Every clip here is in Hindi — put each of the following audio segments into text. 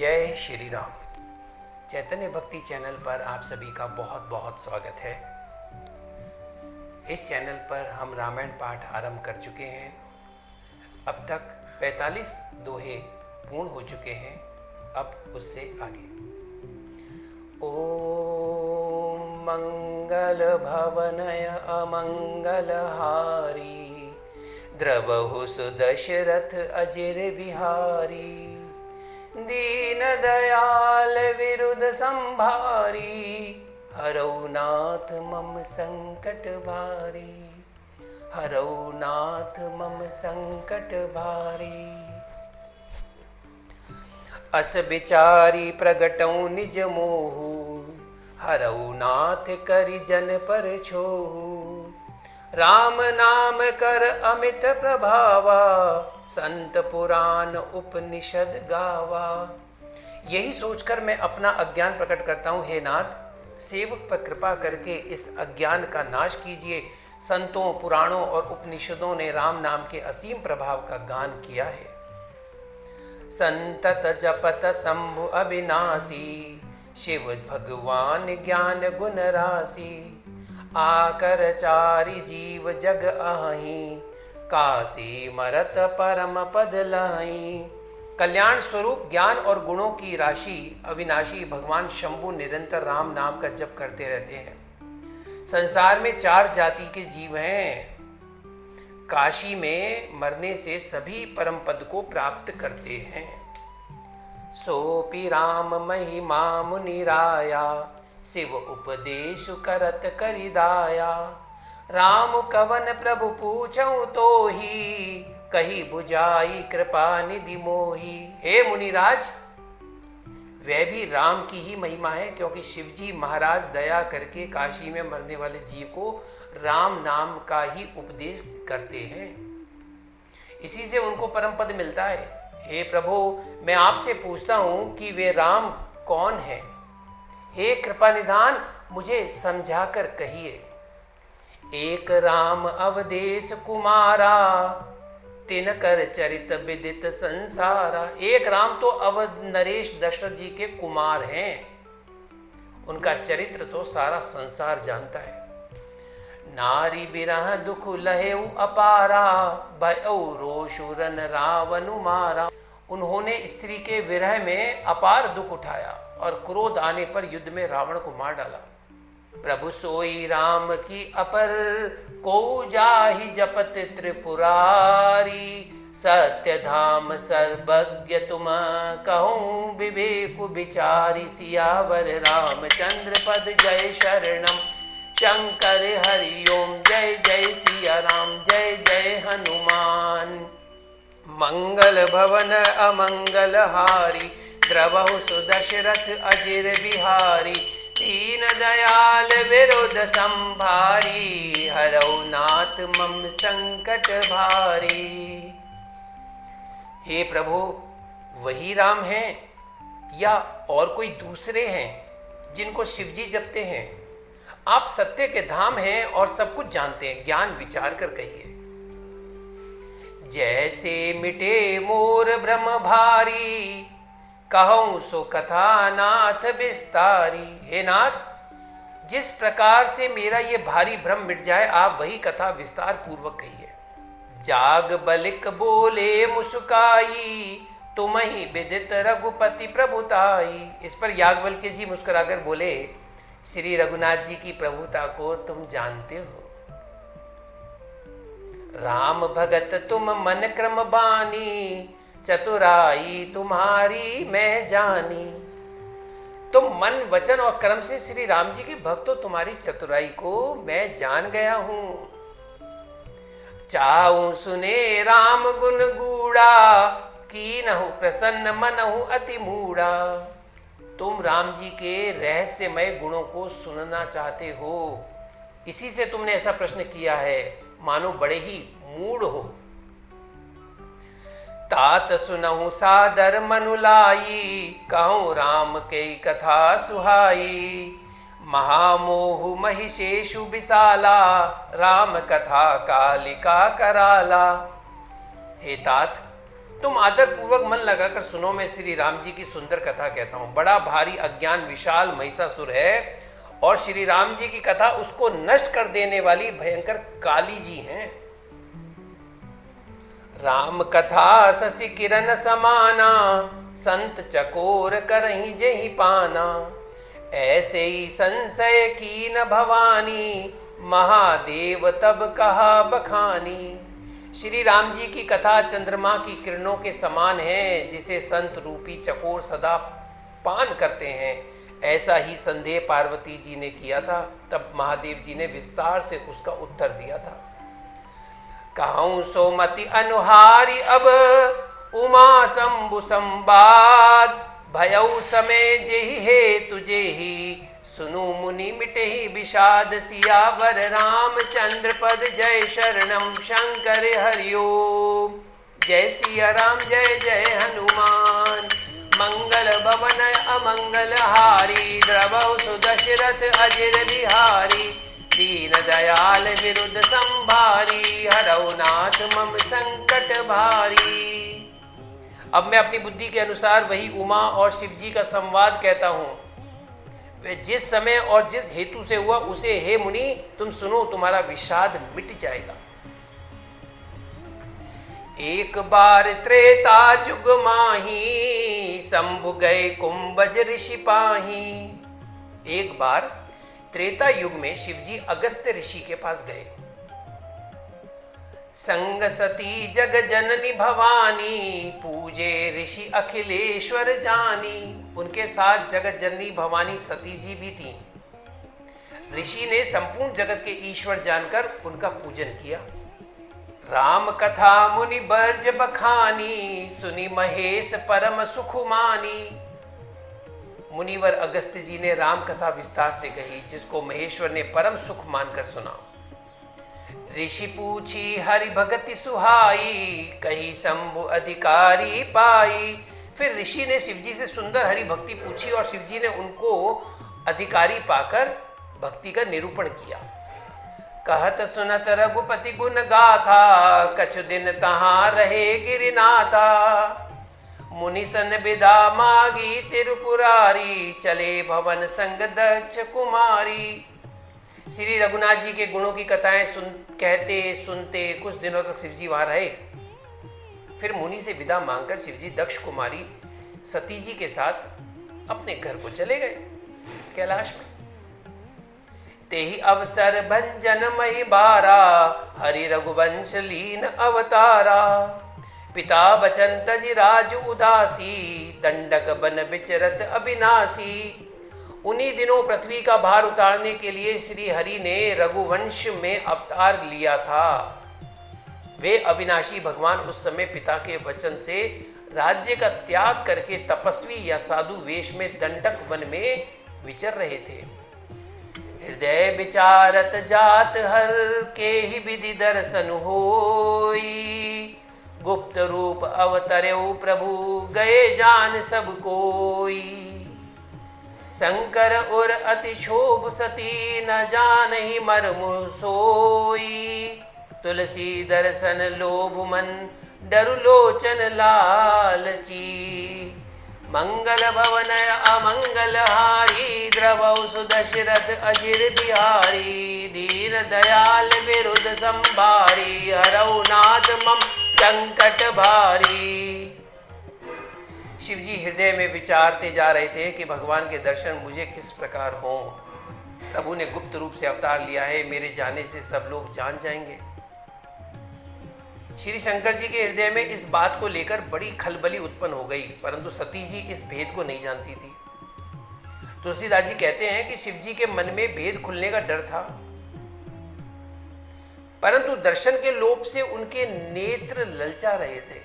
जय श्री राम। चैतन्य भक्ति चैनल पर आप सभी का बहुत बहुत स्वागत है। इस चैनल पर हम रामायण पाठ आरंभ कर चुके हैं। अब तक 45 दोहे पूर्ण हो चुके हैं। अब उससे आगे ओम मंगल भवनय अमंगल हारी द्रवहु सुदशरथ अजिर बिहारी दीन दयाल विरुद्ध संभारी हरौ नाथ मम संकट भारी हरौ नाथ मम संकट भारी। अस विचारी प्रगटौ निज मोहु हरौ नाथ करि जन पर छोहु राम नाम कर अमित प्रभावा संत पुराण उपनिषद गावा। यही सोचकर मैं अपना अज्ञान प्रकट करता हूँ, हे नाथ, सेवक पर कृपा करके इस अज्ञान का नाश कीजिए। संतों, पुराणों और उपनिषदों ने राम नाम के असीम प्रभाव का गान किया है। संतत जपत शंभु अविनाशी शिव भगवान ज्ञान गुण राशि आकर चारि जीव जग अहि काशी मरत परम पद लहि। कल्याण स्वरूप ज्ञान और गुणों की राशि अविनाशी भगवान शंभु निरंतर राम नाम का जप करते रहते हैं। संसार में 4 जाति के जीव हैं। काशी में मरने से सभी परम पद को प्राप्त करते हैं। सोपि राम महिमा मुनिराया शिव उपदेश करत करिदाया राम कवन प्रभु पूछऊं तो ही कही बुझाई कृपा निधि मोही। हे मुनिराज, वह भी राम की ही महिमा है, क्योंकि शिवजी महाराज दया करके काशी में मरने वाले जीव को राम नाम का ही उपदेश करते हैं। इसी से उनको परम पद मिलता है। हे प्रभु, मैं आपसे पूछता हूं कि वे राम कौन है। हे कृपा निधान, मुझे समझाकर कहिए। एक राम अवधेश कुमारा तिन कर चरित विदित संसारा। एक राम तो अवध नरेश दशरथ जी के कुमार हैं। उनका चरित्र तो सारा संसार जानता है। नारी बिरह दुख लहेउ अपारा भयउ रोषुरन रावनु मारा। उन्होंने स्त्री के विरह में अपार दुख उठाया और क्रोध आने पर युद्ध में रावण को मार डाला। प्रभु सोई राम की अपर को जाहि जपत त्रिपुरारी सत्य धाम सर्वज्ञ तुम कहूँ विवेक विचारी। सियावर रामचंद्र पद जय शरणम शंकर हरिओम जय जय सिया राम जय जय हनुमान। मंगल भवन अमंगल हारी द्रवहु सुदशरथ अजिर बिहारी दीन दयाल विरुद्ध संभारी हरौ नाथ मम संकट भारी। हे प्रभु, वही राम हैं या और कोई दूसरे हैं जिनको शिवजी जपते हैं? आप सत्य के धाम हैं और सब कुछ जानते हैं, ज्ञान विचार कर कहिए। जैसे मिटे मोर ब्रह्म भारी कहूँ सो कथा नाथ विस्तारी। हे नाथ, जिस प्रकार से मेरा ये भारी भ्रम मिट जाए, आप वही कथा विस्तार पूर्वक कहिए। जाग बलिक बोले मुस्काई तुम ही विदित रघुपति प्रभुताई। इस पर याज्ञवल्क्य जी मुस्कुराकर बोले, श्री रघुनाथ जी की प्रभुता को तुम जानते हो। राम भगत तुम मन क्रम बानी चतुराई तुम्हारी मैं जानी। तुम मन वचन और कर्म से श्री राम जी के भक्त हो, तुम्हारी चतुराई को मैं जान गया हूं। चाहूं सुने राम गुण गूढ़ा कीनहु प्रसन्न मनहु अति मूढ़ा। तुम राम जी के रहस्यमय गुणों को सुनना चाहते हो, इसी से तुमने ऐसा प्रश्न किया है, मानो बड़े ही मूढ़ हो। तात सुनहु सादर मनुलाई कहूँ राम के कथा सुहाई। महामोहु महिषेषु विशाला राम कथा कालिका कराला। हे तात, तुम आदरपूर्वक मन लगाकर सुनो, मैं श्री राम जी की सुंदर कथा कहता हूं। बड़ा भारी अज्ञान विशाल महिषासुर है और श्री राम जी की कथा उसको नष्ट कर देने वाली भयंकर काली जी हैं। राम कथा शशि किरण समाना, संत चकोर करही जेहि पाना। ऐसे ही संशय कीन भवानी, महादेव तब कहा बखानी। श्री राम जी की कथा चंद्रमा की किरणों के समान है, जिसे संत रूपी चकोर सदा पान करते हैं। ऐसा ही संदेह पार्वती जी ने किया था। तब महादेव जी ने विस्तार से उसका उत्तर दिया था। कहूँ सोमति अनुहारी अब, उमा शंभु संवाद। भयउ समय जेहि हे तुझे ही, सुनु मुनि मिटहि विषाद। सियावर रामचंद्र पद जय शरणम, शंकर हरिओम। जय सिया राम जय जय हनुमान। मंगल भवन अमंगल हारी, द्रवौ सुदशरथ अजिर बिहारी। दीन दयाल विरुद्ध संभारी, हरौ नाथ मम संकट भारी। अब मैं अपनी बुद्धि के अनुसार वही उमा और शिव जी का संवाद कहता हूँ। वे जिस समय और जिस हेतु से हुआ उसे हे मुनि तुम सुनो, तुम्हारा विषाद मिट जाएगा। एक बार त्रेता जुग माही, शंभु गए कुंभज ऋषि पाही। एक बार त्रेता युग में शिवजी अगस्त्य ऋषि के पास गए। संग सती जग जननी भवानी, पूजे ऋषि अखिलेश्वर जानी। उनके साथ जगत जननी भवानी सती जी भी थी। ऋषि ने संपूर्ण जगत के ईश्वर जानकर उनका पूजन किया। राम कथा मुनि बर्ज बखानी, सुनी महेश परम सुख मानी। मुनिवर अगस्त्य जी ने राम कथा विस्तार से कही, जिसको महेश्वर ने परम सुख मानकर सुना। ऋषि पूछी हरि भगति सुहाई, कही शंभु अधिकारी पाई। फिर ऋषि ने शिवजी से सुंदर हरि भक्ति पूछी और शिवजी ने उनको अधिकारी पाकर भक्ति का निरूपण किया। कहत सुनत रघुपति गुण गाथा, कछु दिन तहां रहे गिरिनाथा। मुनि सन बिदा मागी तिरुपुरारी, चले भवन संग दक्ष कुमारी। श्री रघुनाथ जी के गुणों की कथाएं कहते सुनते कुछ दिनों तक शिवजी वहां रहे। फिर मुनि से विदा मांगकर शिवजी दक्ष कुमारी सती जी के साथ अपने घर को चले गए कैलाश में। तेहि अवसर भंजन मई बारा, हरि रघुवंश लीन अवतारा। पिता बचन तजि राजु उदासी, दंडक बन विचरत अविनाशी। उन्हीं दिनों पृथ्वी का भार उतारने के लिए श्री हरि ने रघुवंश में अवतार लिया था। वे अविनाशी भगवान उस समय पिता के वचन से राज्य का त्याग करके तपस्वी या साधु वेश में दंडक वन में विचर रहे थे। हृदय विचारत जात हर, के ही विधि दर्शन होई। गुप्त रूप अवतर्यो प्रभु, गए जान सब कोई। शंकर और अति क्षोभ सती, न जानहि मर्मु सोई। तुलसी दर्शन लोभ मन, डरु लोचन लालची। मंगल भवन अमंगल हारी, द्रवौ सुदशरथ अजिर बिहारी। दीन दयाल विरुद्ध संभारी, हरौ नाथ मम संकट भारी। शिवजी हृदय में विचारते जा रहे थे कि भगवान के दर्शन मुझे किस प्रकार हों। प्रभु ने गुप्त रूप से अवतार लिया है, मेरे जाने से सब लोग जान जाएंगे। श्री शंकर जी के हृदय में इस बात को लेकर बड़ी खलबली उत्पन्न हो गई, परंतु सती जी इस भेद को नहीं जानती थी। तुलसीदास जी कहते हैं कि शिव जी के मन में भेद खुलने का डर था, परंतु दर्शन के लोभ से उनके नेत्र ललचा रहे थे।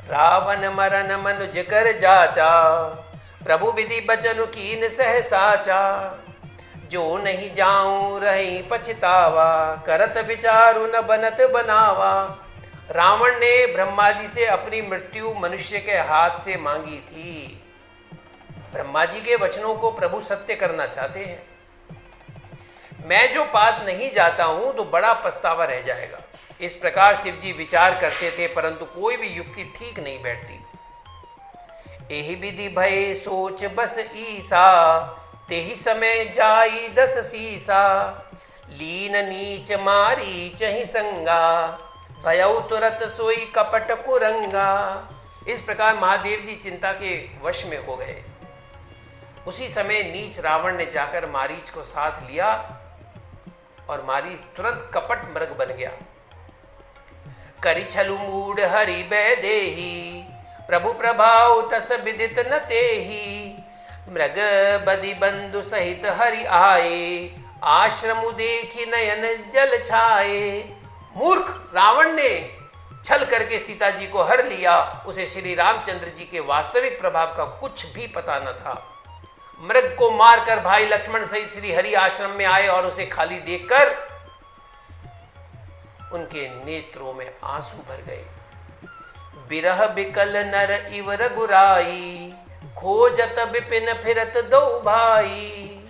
रावण मरन मनुज कर जाचा, प्रभु विधि बचन कीन सह साचा। जो नहीं जाऊं रही पछतावा, करत विचारु न बनत बनावा। रावण ने ब्रह्मा जी से अपनी मृत्यु मनुष्य के हाथ से मांगी थी। ब्रह्मा जी के वचनों को प्रभु सत्य करना चाहते हैं। मैं जो पास नहीं जाता हूं तो बड़ा पछतावा रह जाएगा। इस प्रकार शिव जी विचार करते थे, परंतु कोई भी युक्ति ठीक नहीं बैठती। एहि विधि भय सोच बस ईसा, तेहि समय जाई 10 सीसा। लीन नीच मारी चहि संगा, भयउ तुरत सोई कपट कुरंगा। इस प्रकार महादेव जी चिंता के वश में हो गए। उसी समय नीच रावण ने जाकर मारीच को साथ लिया और मारीच तुरंत कपट मृग बन गया। करि छलु मूढ़ हरि बै देही, प्रभु प्रभाव तस विदित न तेही। मृग बदि बंधु सहित हरि आए, आश्रम देखी नयन जल छाए। मूर्ख रावण ने छल करके सीता जी को हर लिया। उसे श्री रामचंद्र जी के वास्तविक प्रभाव का कुछ भी पता न था। मृग को मारकर भाई लक्ष्मण सहित श्री हरि आश्रम में आए और उसे खाली देखकर उनके नेत्रों में आंसू भर गए। बिरह बिकल नर इव रघुराई, खोजत विपिन फिरत दो भाई।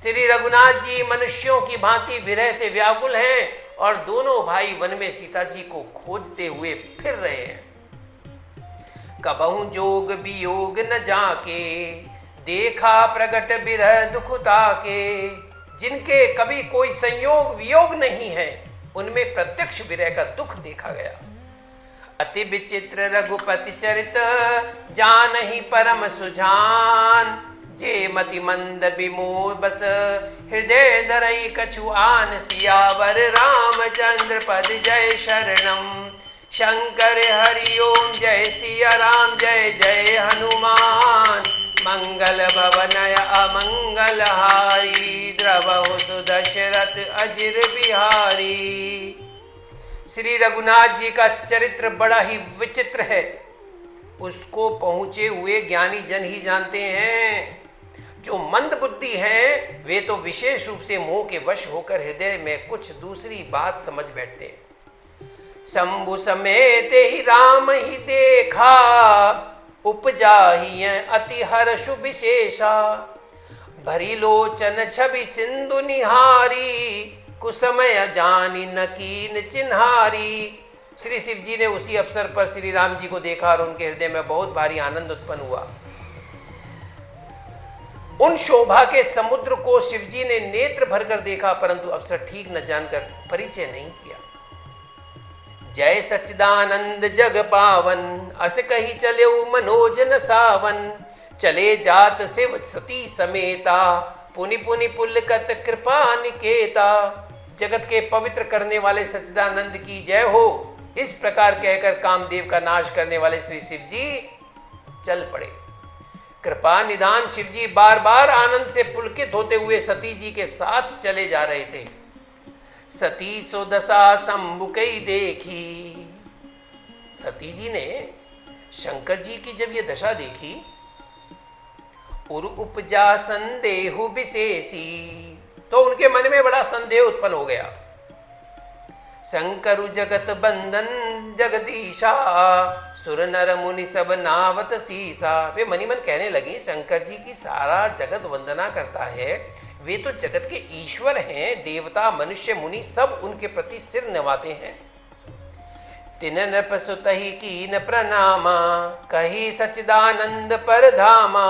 श्री रघुनाथ जी मनुष्यों की भांति विरह से व्याकुल हैं और दोनों भाई वन में सीता जी को खोजते हुए फिर रहे हैं। कबहु जोग वियोग न जाके, देखा प्रगट बिरह दुख ताके। जिनके कभी कोई संयोग वियोग नहीं है, उनमें प्रत्यक्ष विरह का दुख देखा गया। अति विचित्र रघुपति चरित, जानहि परम सुजान। जे मति मंद विमोह बस, हृदय धरई कछु आन। सियावर रामचंद्र पद जय शरणम, शंकर हरि ओम जय सिया राम जय जय हनुमान। मंगल भवनय अमंगल हारी, द्रवहु सुदशरथ अजिर बिहारी। श्री रघुनाथ जी का चरित्र बड़ा ही विचित्र है। उसको पहुंचे हुए ज्ञानी जन ही जानते हैं। जो मंद बुद्धि हैं, वे तो विशेष रूप से मोह के वश होकर हृदय में कुछ दूसरी बात समझ बैठते हैं। शंभु समेत ही राम ही देखा, उपजा ही अति हर्षु विशेषा। भरी लोचन छवि सिंधु निहारी, कुसमय जानी नकीन चिन्हारी। श्री शिव जी ने उसी अवसर पर श्री राम जी को देखा और उनके हृदय में बहुत भारी आनंद उत्पन्न हुआ। उन शोभा के समुद्र को शिव जी ने नेत्र भरकर देखा, परंतु अवसर ठीक न जानकर परिचय नहीं किया। जय सच्चिदानंद जग पावन, अस कही चले मनोज न सावन। चले जात शिव सती समेता, पुनि पुनि पुलकत कृपा निकेता। जगत के पवित्र करने वाले सच्चिदानंद की जय हो। इस प्रकार कहकर कामदेव का नाश करने वाले श्री शिव जी चल पड़े। कृपा निधान शिव जी बार बार आनंद से पुलकित होते हुए सती जी के साथ चले जा रहे थे। सती सो दशा शंभु कई देखी। सती जी ने शंकर जी की जब ये दशा देखी, उर उपजा संदेह विशेषी, तो उनके मन में बड़ा संदेह उत्पन्न हो गया। शंकरु जगत बंदन जगदीशा, सुर नर मुनि सब नावत सीसा। वे मनी मन कहने लगी, शंकर जी की सारा जगत वंदना करता है, वे तो जगत के ईश्वर हैं, देवता मनुष्य मुनि सब उनके प्रति सिर नवाते हैं। तिन नृप सुतहि कीन प्रणामा, कही सच्चिदानंद पर धामा।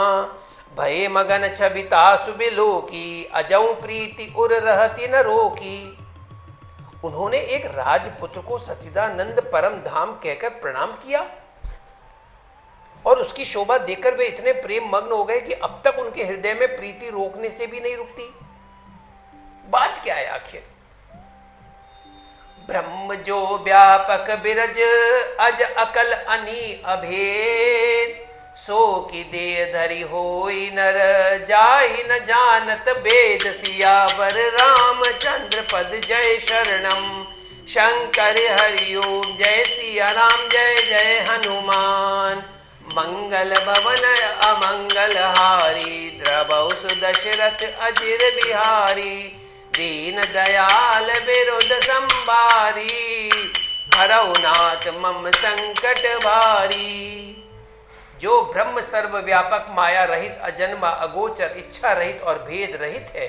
भय मगन छबिता सुबिलोकी, अजऊ प्रीति उर रहती न रोकी। उन्होंने एक राजपुत्र को सच्चिदानंद परम धाम कहकर प्रणाम किया और उसकी शोभा देखकर वे इतने प्रेम मग्न हो गए कि अब तक उनके हृदय में प्रीति रोकने से भी नहीं रुकती। बात क्या है आखिर? ब्रह्म जो व्यापक बिरज, अज अकल अनी अभेद। सो की दे धरि होई नर, जाहि न जानत वेद। सियावर रामचंद्र पद जय शरणम, शंकर हरि ओम जय सिया राम जय जय हनुमान। मंगल भवन अमंगल हारी, द्रवहु सुदशरथ अजिर बिहारी। दीन दयाल विरुद्ध संबारी, हरौ नाथ मम संकट भारी। जो ब्रह्म सर्वव्यापक माया रहित, अजन्मा, अगोचर, इच्छा रहित और भेद रहित है